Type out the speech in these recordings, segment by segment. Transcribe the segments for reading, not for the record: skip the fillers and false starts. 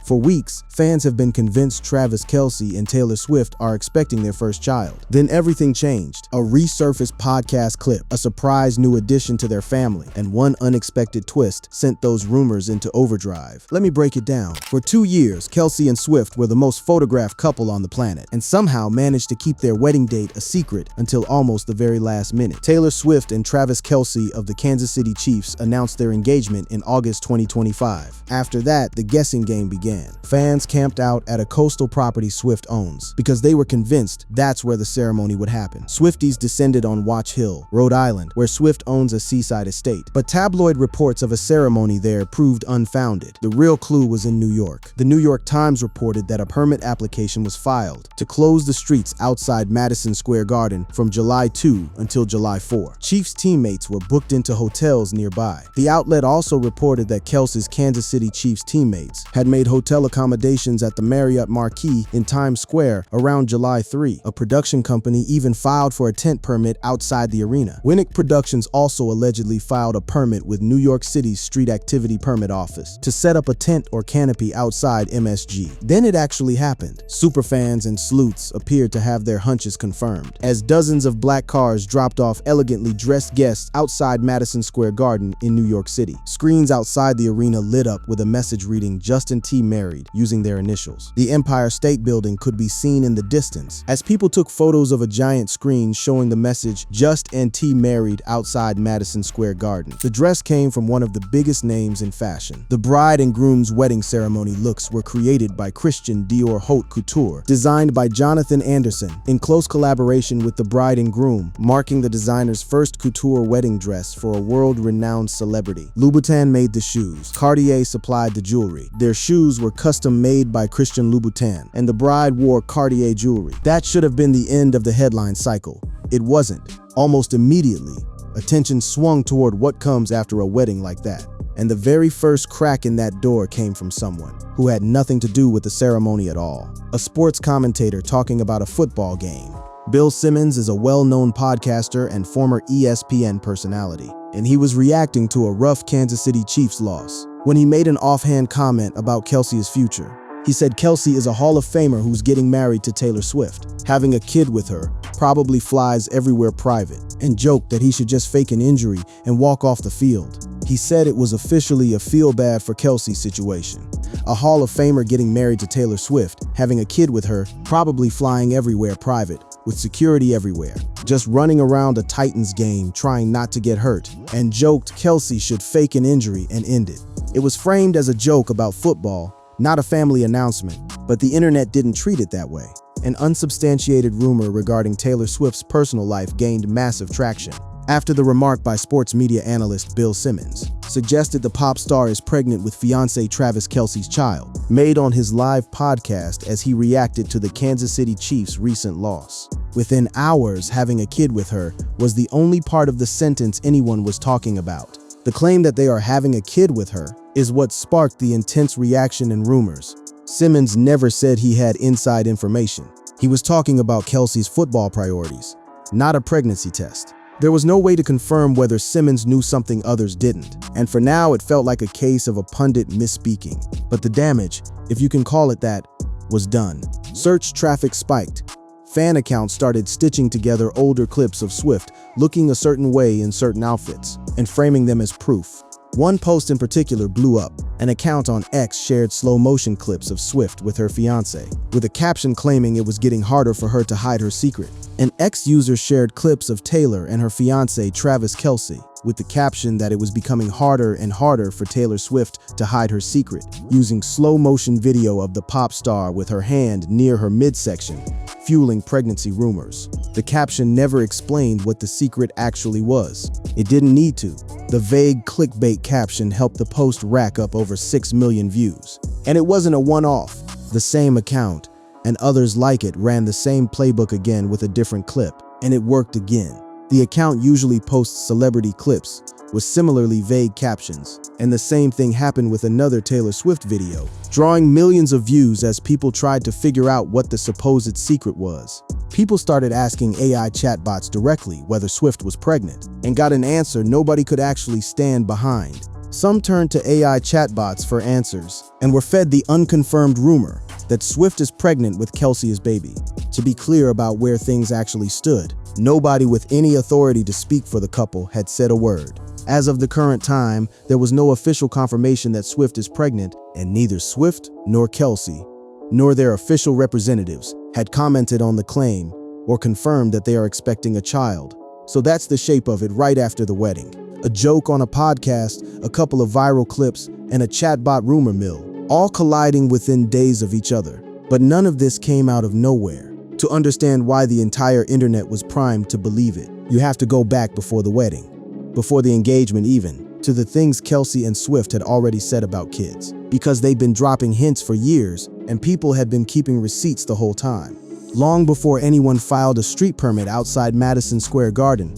For weeks, fans have been convinced Travis Kelce and Taylor Swift are expecting their first child. Then everything changed. A resurfaced podcast clip, a surprise new addition to their family, and one unexpected twist sent those rumors into overdrive. Let me break it down. For 2 years, Kelce and Swift were the most photographed couple on the planet, and somehow managed to keep their wedding date a secret until almost the very last minute. Taylor Swift and Travis Kelce of the Kansas City Chiefs announced their engagement in August 2025. After that, the guessing game began. Fans camped out at a coastal property Swift owns because they were convinced that's where the ceremony would happen. Swifties descended on Watch Hill, Rhode Island, where Swift owns a seaside estate. But tabloid reports of a ceremony there proved unfounded. The real clue was in New York. The New York Times reported that a permit application was filed to close the streets outside Madison Square Garden from July 2 until July 4. Chiefs teammates were booked into hotels nearby. The outlet also reported that Kelce's Kansas City Chiefs teammates had made hotel accommodations at the Marriott Marquis in Times Square around July 3. A production company even filed for a tent permit outside the arena. Winnick Productions also allegedly filed a permit with New York City's Street Activity Permit Office to set up a tent or canopy outside MSG. Then it actually happened. Superfans and sleuths appeared to have their hunches confirmed, as dozens of black cars dropped off elegantly dressed guests outside Madison Square Garden in New York City. Screens outside the arena lit up with a message reading "Justin T. Married," using their initials. The Empire State Building could be seen in the distance as people took photos of a giant screen showing the message "Just and T Married" outside Madison Square Garden. The dress came from one of the biggest names in fashion. The bride and groom's wedding ceremony looks were created by Christian Dior Haute Couture, designed by Jonathan Anderson in close collaboration with the bride and groom, marking the designer's first couture wedding dress for a world-renowned celebrity. Louboutin made the shoes. Cartier supplied the jewelry. Their shoes were custom made by Christian Louboutin, and the bride wore Cartier jewelry. That should have been the end of the headline cycle. It wasn't. Almost immediately, attention swung toward what comes after a wedding like that. And the very first crack in that door came from someone who had nothing to do with the ceremony at all. A sports commentator talking about a football game. Bill Simmons is a well-known podcaster and former ESPN personality, and he was reacting to a rough Kansas City Chiefs loss when he made an offhand comment about Kelce's future. He said Kelce is a Hall of Famer who's getting married to Taylor Swift, having a kid with her, probably flies everywhere private, and joked that he should just fake an injury and walk off the field. He said it was officially a feel-bad for Kelce situation. A Hall of Famer getting married to Taylor Swift, having a kid with her, probably flying everywhere private, with security everywhere, just running around a Titans game trying not to get hurt, and joked Kelce should fake an injury and end it. It was framed as a joke about football, not a family announcement, but the internet didn't treat it that way. An unsubstantiated rumor regarding Taylor Swift's personal life gained massive traction after the remark by sports media analyst Bill Simmons suggested the pop star is pregnant with fiancé Travis Kelce's child, made on his live podcast as he reacted to the Kansas City Chiefs' recent loss. Within hours, having a kid with her was the only part of the sentence anyone was talking about. The claim that they are having a kid with her is what sparked the intense reaction and rumors. Simmons never said he had inside information. He was talking about Kelce's football priorities, not a pregnancy test. There was no way to confirm whether Simmons knew something others didn't, and for now it felt like a case of a pundit misspeaking. But the damage, if you can call it that, was done. Search traffic spiked. Fan accounts started stitching together older clips of Swift looking a certain way in certain outfits and framing them as proof. One post in particular blew up. An account on X shared slow-motion clips of Swift with her fiancé, with a caption claiming it was getting harder for her to hide her secret. An X user shared clips of Taylor and her fiancé Travis Kelce, with the caption that it was becoming harder and harder for Taylor Swift to hide her secret, using slow-motion video of the pop star with her hand near her midsection, fueling pregnancy rumors. The caption never explained what the secret actually was. It didn't need to. The vague clickbait caption helped the post rack up over 6 million views. And it wasn't a one-off. The same account and others like it ran the same playbook again with a different clip, and it worked again. The account usually posts celebrity clips with similarly vague captions, and the same thing happened with another Taylor Swift video, drawing millions of views as people tried to figure out what the supposed secret was. People started asking AI chatbots directly whether Swift was pregnant, and got an answer nobody could actually stand behind. Some turned to AI chatbots for answers and were fed the unconfirmed rumor that Swift is pregnant with Kelce's baby. To be clear about where things actually stood, nobody with any authority to speak for the couple had said a word. As of the current time, there was no official confirmation that Swift is pregnant, and neither Swift nor Kelce, nor their official representatives, had commented on the claim or confirmed that they are expecting a child. So that's the shape of it right after the wedding. A joke on a podcast, a couple of viral clips, and a chatbot rumor mill, all colliding within days of each other. But none of this came out of nowhere. To understand why the entire internet was primed to believe it, you have to go back before the wedding, before the engagement even, to the things Kelce and Swift had already said about kids. Because they'd been dropping hints for years, and people had been keeping receipts the whole time. Long before anyone filed a street permit outside Madison Square Garden,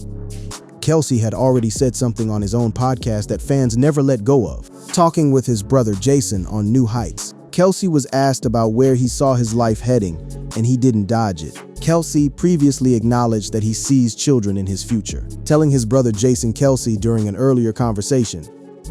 Kelce had already said something on his own podcast that fans never let go of. Talking with his brother Jason on New Heights, Kelce was asked about where he saw his life heading, and he didn't dodge it. Kelce previously acknowledged that he sees children in his future, telling his brother Jason Kelce during an earlier conversation,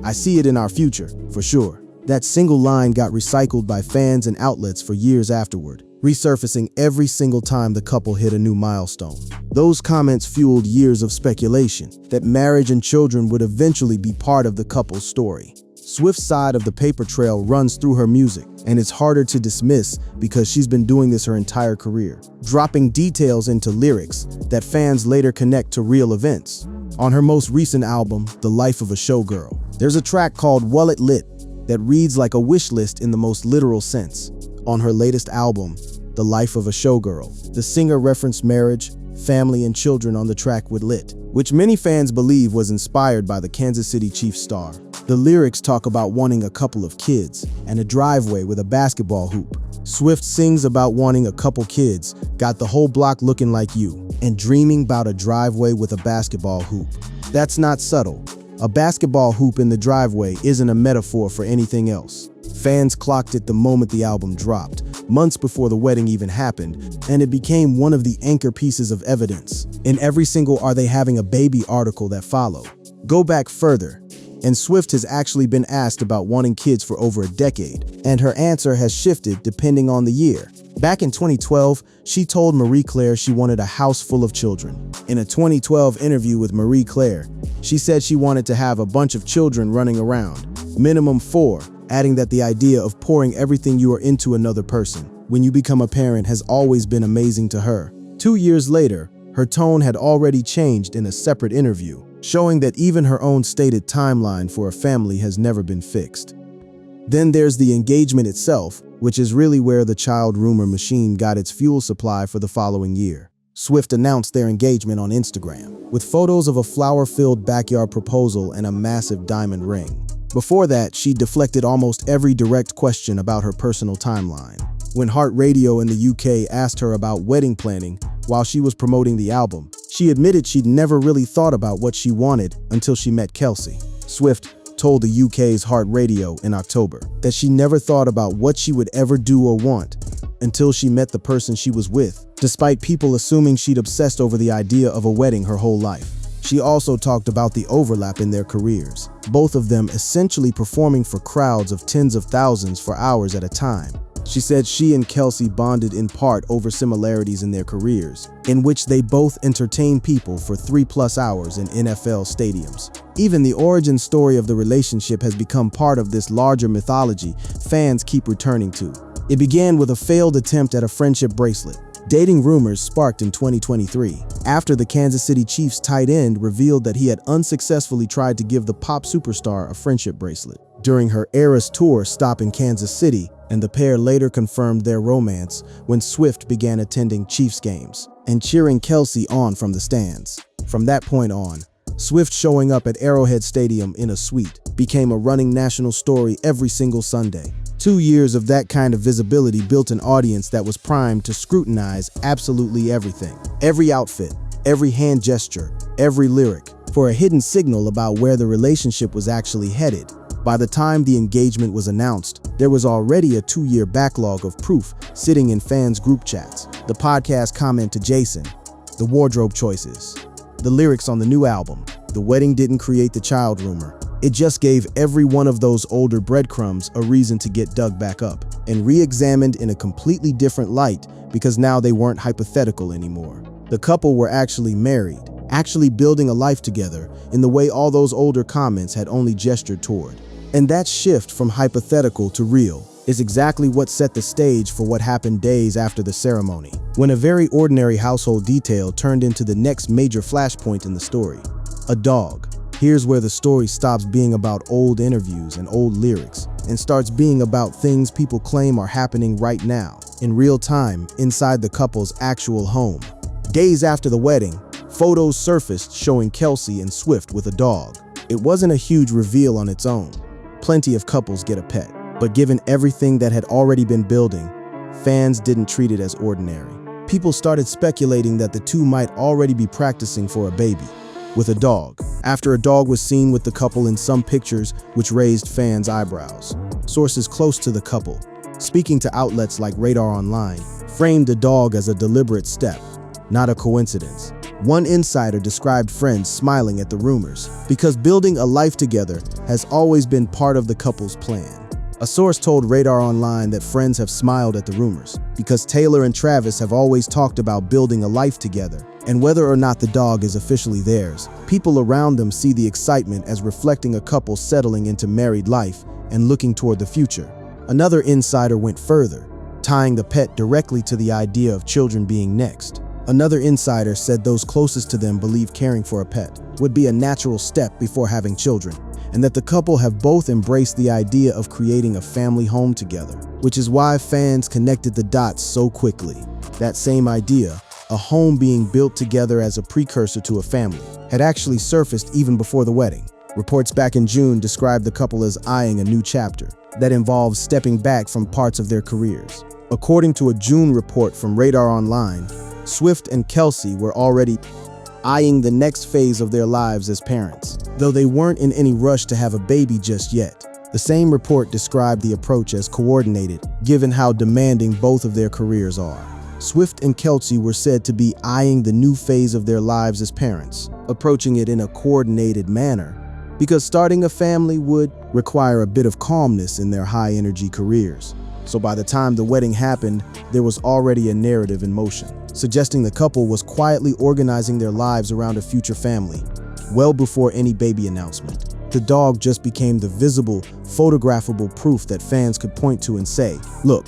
"I see it in our future, for sure." That single line got recycled by fans and outlets for years afterward, resurfacing every single time the couple hit a new milestone. Those comments fueled years of speculation that marriage and children would eventually be part of the couple's story. Swift's side of the paper trail runs through her music, and it's harder to dismiss because she's been doing this her entire career, dropping details into lyrics that fans later connect to real events. On her most recent album, The Life of a Showgirl, there's a track called Well It Lit that reads like a wish list in the most literal sense. On her latest album, The Life of a Showgirl, the singer referenced marriage, family, and children on the track with Lit, which many fans believe was inspired by the Kansas City Chiefs star. The lyrics talk about wanting a couple of kids and a driveway with a basketball hoop. Swift sings about wanting a couple kids, got the whole block looking like you, and dreaming about a driveway with a basketball hoop. That's not subtle. A basketball hoop in the driveway isn't a metaphor for anything else. Fans clocked it the moment the album dropped, months before the wedding even happened, and it became one of the anchor pieces of evidence in every single "Are They Having a Baby" article that followed. Go back further, and Swift has actually been asked about wanting kids for over a decade, and her answer has shifted depending on the year. Back in 2012, she told Marie Claire she wanted a house full of children. In a 2012 interview with Marie Claire, she said she wanted to have a bunch of children running around, minimum 4, adding that the idea of pouring everything you are into another person when you become a parent has always been amazing to her. 2 years later, her tone had already changed in a separate interview, showing that even her own stated timeline for a family has never been fixed. Then there's the engagement itself, which is really where the child rumor machine got its fuel supply for the following year. Swift announced their engagement on Instagram, with photos of a flower-filled backyard proposal and a massive diamond ring. Before that, she deflected almost every direct question about her personal timeline. When Heart Radio in the UK asked her about wedding planning while she was promoting the album, she admitted she'd never really thought about what she wanted until she met Kelce. Swift told the UK's Heart Radio in October that she never thought about what she would ever do or want until she met the person she was with, despite people assuming she'd obsessed over the idea of a wedding her whole life. She also talked about the overlap in their careers, both of them essentially performing for crowds of tens of thousands for hours at a time. She said she and Kelce bonded in part over similarities in their careers, in which they both entertained people for 3+ hours in NFL stadiums. Even the origin story of the relationship has become part of this larger mythology fans keep returning to. It began with a failed attempt at a friendship bracelet. Dating rumors sparked in 2023 after the Kansas City Chiefs tight end revealed that he had unsuccessfully tried to give the pop superstar a friendship bracelet. During her Eras tour stop in Kansas City, and the pair later confirmed their romance when Swift began attending Chiefs games and cheering Kelce on from the stands. From that point on, Swift showing up at Arrowhead Stadium in a suite became a running national story every single Sunday. 2 years of that kind of visibility built an audience that was primed to scrutinize absolutely everything. Every outfit, every hand gesture, every lyric, for a hidden signal about where the relationship was actually headed. By the time the engagement was announced, there was already a 2-year backlog of proof sitting in fans' group chats. The podcast comment to Jason, the wardrobe choices, the lyrics on the new album. The wedding didn't create the child rumor. It just gave every one of those older breadcrumbs a reason to get dug back up and re-examined in a completely different light, because now they weren't hypothetical anymore. The couple were actually married, actually building a life together in the way all those older comments had only gestured toward. And that shift from hypothetical to real is exactly what set the stage for what happened days after the ceremony, when a very ordinary household detail turned into the next major flashpoint in the story: a dog. Here's where the story stops being about old interviews and old lyrics and starts being about things people claim are happening right now, in real time, inside the couple's actual home. Days after the wedding, photos surfaced showing Kelce and Swift with a dog. It wasn't a huge reveal on its own. Plenty of couples get a pet. But given everything that had already been building, fans didn't treat it as ordinary. People started speculating that the two might already be practicing for a baby with a dog, after a dog was seen with the couple in some pictures, which raised fans' eyebrows. Sources close to the couple, speaking to outlets like Radar Online, framed the dog as a deliberate step, not a coincidence. One insider described friends smiling at the rumors, because building a life together has always been part of the couple's plan. A source told Radar Online that friends have smiled at the rumors, because Taylor and Travis have always talked about building a life together, and whether or not the dog is officially theirs, people around them see the excitement as reflecting a couple settling into married life and looking toward the future. Another insider went further, tying the pet directly to the idea of children being next. Another insider said those closest to them believe caring for a pet would be a natural step before having children, and that the couple have both embraced the idea of creating a family home together, which is why fans connected the dots so quickly. That same idea, a home being built together as a precursor to a family, had actually surfaced even before the wedding. Reports back in June described the couple as eyeing a new chapter that involves stepping back from parts of their careers. According to a June report from Radar Online, Swift and Kelce were already eyeing the next phase of their lives as parents, though they weren't in any rush to have a baby just yet. The same report described the approach as coordinated, given how demanding both of their careers are. Swift and Kelce were said to be eyeing the new phase of their lives as parents, approaching it in a coordinated manner, because starting a family would require a bit of calmness in their high-energy careers. So by the time the wedding happened, there was already a narrative in motion, suggesting the couple was quietly organizing their lives around a future family, well before any baby announcement. The dog just became the visible, photographable proof that fans could point to and say, look,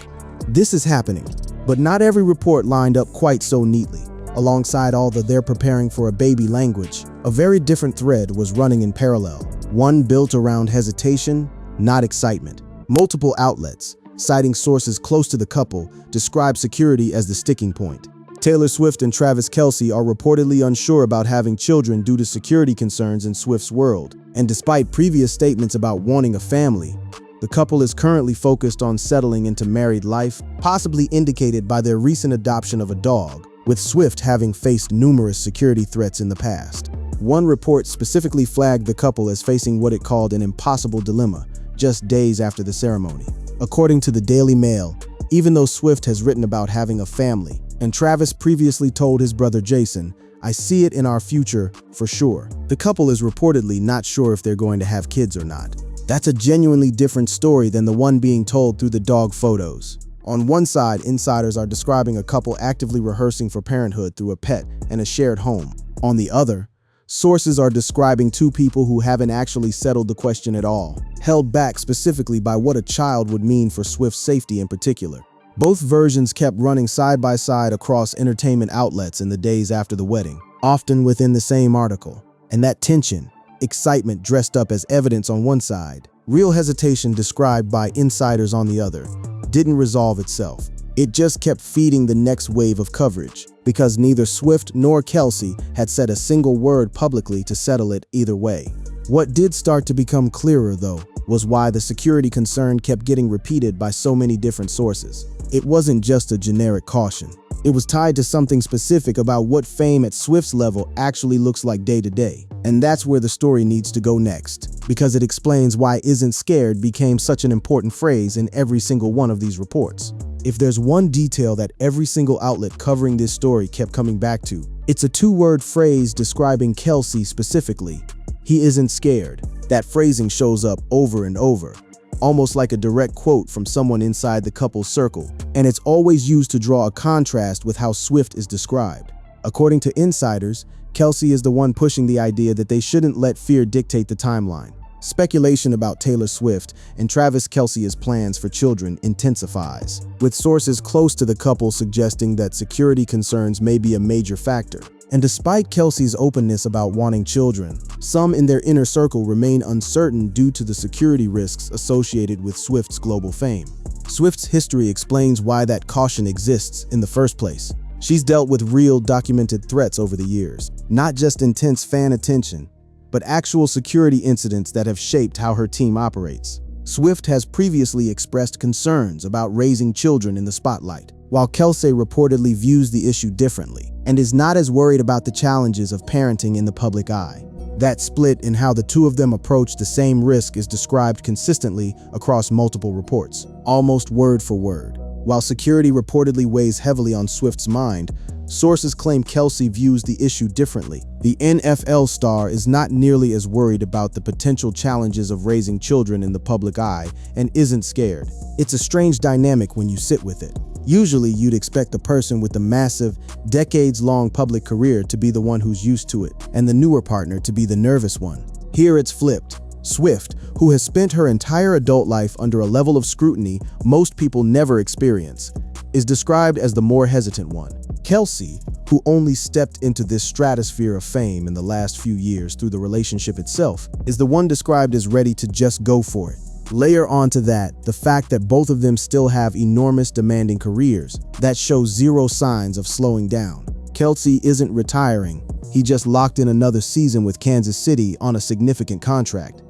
this is happening. But not every report lined up quite so neatly. Alongside all the "they're preparing for a baby" language, a very different thread was running in parallel, one built around hesitation, not excitement. Multiple outlets, citing sources close to the couple, describe security as the sticking point. Taylor Swift and Travis Kelce are reportedly unsure about having children due to security concerns in Swift's world, and despite previous statements about wanting a family, the couple is currently focused on settling into married life, possibly indicated by their recent adoption of a dog, with Swift having faced numerous security threats in the past. One report specifically flagged the couple as facing what it called an impossible dilemma just days after the ceremony. According to the Daily Mail, even though Swift has written about having a family, and Travis previously told his brother Jason, "I see it in our future for sure," the couple is reportedly not sure if they're going to have kids or not. That's a genuinely different story than the one being told through the dog photos. On one side, insiders are describing a couple actively rehearsing for parenthood through a pet and a shared home. On the other, sources are describing two people who haven't actually settled the question at all, held back specifically by what a child would mean for Swift's safety in particular. Both versions kept running side by side across entertainment outlets in the days after the wedding, often within the same article. And that tension, excitement dressed up as evidence on one side, real hesitation described by insiders on the other, didn't resolve itself. It just kept feeding the next wave of coverage, because neither Swift nor Kelce had said a single word publicly to settle it either way. What did start to become clearer, though, was why the security concern kept getting repeated by so many different sources. It wasn't just a generic caution. It was tied to something specific about what fame at Swift's level actually looks like day to day. And that's where the story needs to go next, because it explains why "isn't scared" became such an important phrase in every single one of these reports. If there's one detail that every single outlet covering this story kept coming back to, it's a two-word phrase describing Kelce specifically: he isn't scared. That phrasing shows up over and over, almost like a direct quote from someone inside the couple's circle, and it's always used to draw a contrast with how Swift is described. According to insiders, Kelce is the one pushing the idea that they shouldn't let fear dictate the timeline. Speculation about Taylor Swift and Travis Kelce's plans for children intensifies, with sources close to the couple suggesting that security concerns may be a major factor. And despite Kelce's openness about wanting children, some in their inner circle remain uncertain due to the security risks associated with Swift's global fame. Swift's history explains why that caution exists in the first place. She's dealt with real documented threats over the years, not just intense fan attention, but actual security incidents that have shaped how her team operates. Swift has previously expressed concerns about raising children in the spotlight, while Kelce reportedly views the issue differently and is not as worried about the challenges of parenting in the public eye. That split in how the two of them approach the same risk is described consistently across multiple reports, almost word for word. While security reportedly weighs heavily on Swift's mind, sources claim Kelce views the issue differently. The NFL star is not nearly as worried about the potential challenges of raising children in the public eye and isn't scared. It's a strange dynamic when you sit with it. Usually, you'd expect the person with the massive, decades-long public career to be the one who's used to it, and the newer partner to be the nervous one. Here it's flipped. Swift, who has spent her entire adult life under a level of scrutiny most people never experience, is described as the more hesitant one. Kelce, who only stepped into this stratosphere of fame in the last few years through the relationship itself, is the one described as ready to just go for it. Layer onto that the fact that both of them still have enormous demanding careers that show zero signs of slowing down. Kelce isn't retiring, he just locked in another season with Kansas City on a significant contract.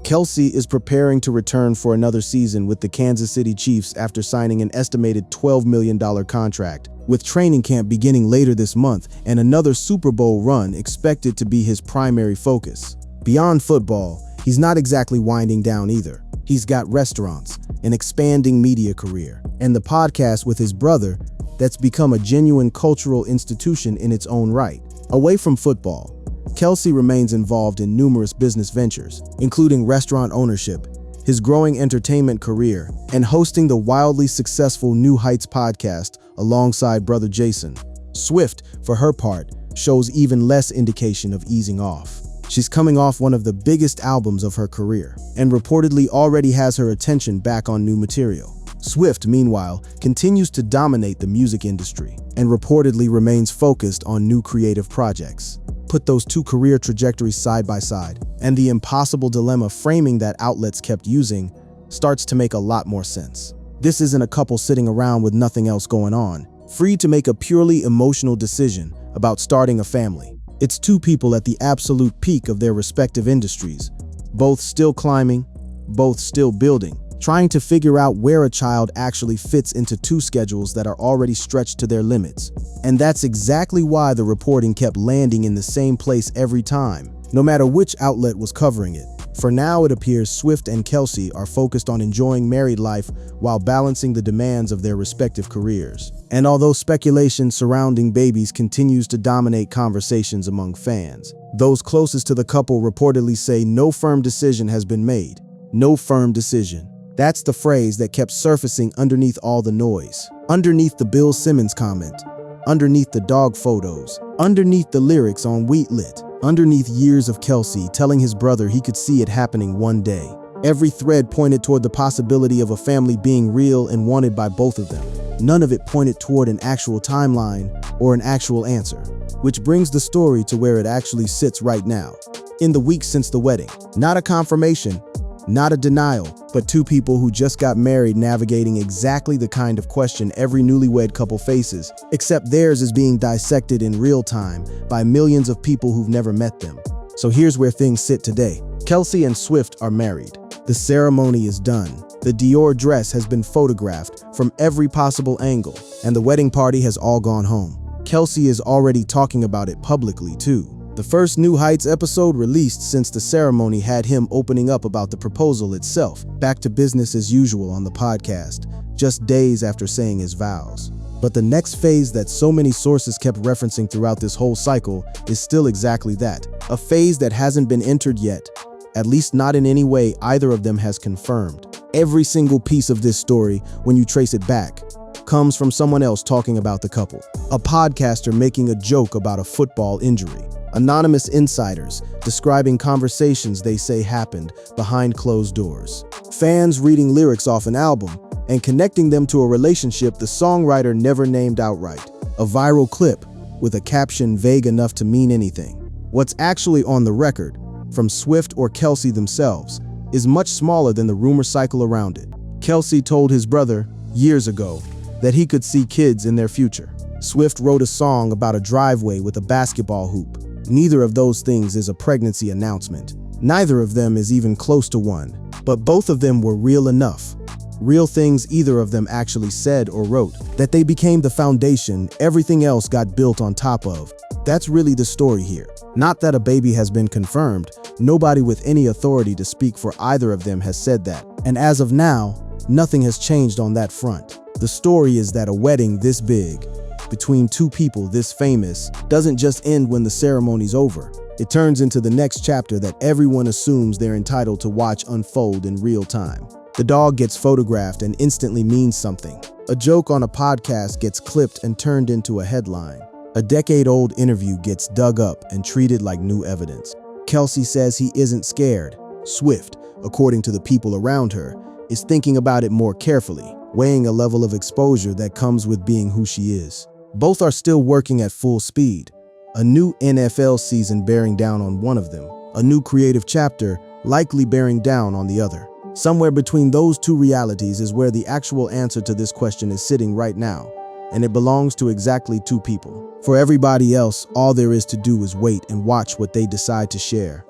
Kelce is preparing to return for another season with the Kansas City Chiefs after signing an estimated $12 million contract, with training camp beginning later this month and another Super Bowl run expected to be his primary focus. Beyond football, he's not exactly winding down either. He's got restaurants, an expanding media career, and the podcast with his brother that's become a genuine cultural institution in its own right. Away from football, Kelce remains involved in numerous business ventures, including restaurant ownership, his growing entertainment career, and hosting the wildly successful New Heights podcast alongside brother Jason. Swift, for her part, shows even less indication of easing off. She's coming off one of the biggest albums of her career, and reportedly already has her attention back on new material. Swift, meanwhile, continues to dominate the music industry, and reportedly remains focused on new creative projects. Put those two career trajectories side by side, and the impossible dilemma framing that outlets kept using starts to make a lot more sense. This isn't a couple sitting around with nothing else going on, free to make a purely emotional decision about starting a family. It's two people at the absolute peak of their respective industries, both still climbing, both still building, trying to figure out where a child actually fits into two schedules that are already stretched to their limits. And that's exactly why the reporting kept landing in the same place every time, no matter which outlet was covering it. For now, it appears Swift and Kelce are focused on enjoying married life while balancing the demands of their respective careers. And although speculation surrounding babies continues to dominate conversations among fans, those closest to the couple reportedly say no firm decision has been made. No firm decision. That's the phrase that kept surfacing underneath all the noise. Underneath the Bill Simmons comment. Underneath the dog photos. Underneath the lyrics on Wheatlit. Underneath years of Kelce telling his brother he could see it happening one day. Every thread pointed toward the possibility of a family being real and wanted by both of them. None of it pointed toward an actual timeline or an actual answer. Which brings the story to where it actually sits right now. In the weeks since the wedding. Not a confirmation, not a denial, but two people who just got married navigating exactly the kind of question every newlywed couple faces, except theirs is being dissected in real time by millions of people who've never met them. So here's where things sit today. Kelce and Swift are married. The ceremony is done. The Dior dress has been photographed from every possible angle, and the wedding party has all gone home. Kelce is already talking about it publicly too. The first New Heights episode released since the ceremony had him opening up about the proposal itself, back to business as usual on the podcast, just days after saying his vows. But the next phase that so many sources kept referencing throughout this whole cycle is still exactly that, a phase that hasn't been entered yet, at least not in any way either of them has confirmed. Every single piece of this story, when you trace it back, comes from someone else talking about the couple. A podcaster making a joke about a football injury. Anonymous insiders describing conversations they say happened behind closed doors. Fans reading lyrics off an album and connecting them to a relationship the songwriter never named outright. A viral clip with a caption vague enough to mean anything. What's actually on the record, from Swift or Kelce themselves, is much smaller than the rumor cycle around it. Kelce told his brother, years ago, that he could see kids in their future. Swift wrote a song about a driveway with a basketball hoop. Neither of those things is a pregnancy announcement. Neither of them is even close to one. But both of them were real enough. Real things either of them actually said or wrote, that they became the foundation everything else got built on top of. That's really the story here. Not that a baby has been confirmed. Nobody with any authority to speak for either of them has said that. And as of now, nothing has changed on that front. The story is that a wedding this big, between two people this famous, doesn't just end when the ceremony's over. It turns into the next chapter that everyone assumes they're entitled to watch unfold in real time. The dog gets photographed and instantly means something. A joke on a podcast gets clipped and turned into a headline. A decade-old interview gets dug up and treated like new evidence. Kelce says he isn't scared. Swift, according to the people around her, is thinking about it more carefully, weighing a level of exposure that comes with being who she is. Both are still working at full speed. A new NFL season bearing down on one of them. A new creative chapter likely bearing down on the other. Somewhere between those two realities is where the actual answer to this question is sitting right now, and it belongs to exactly two people. For everybody else, all there is to do is wait and watch what they decide to share.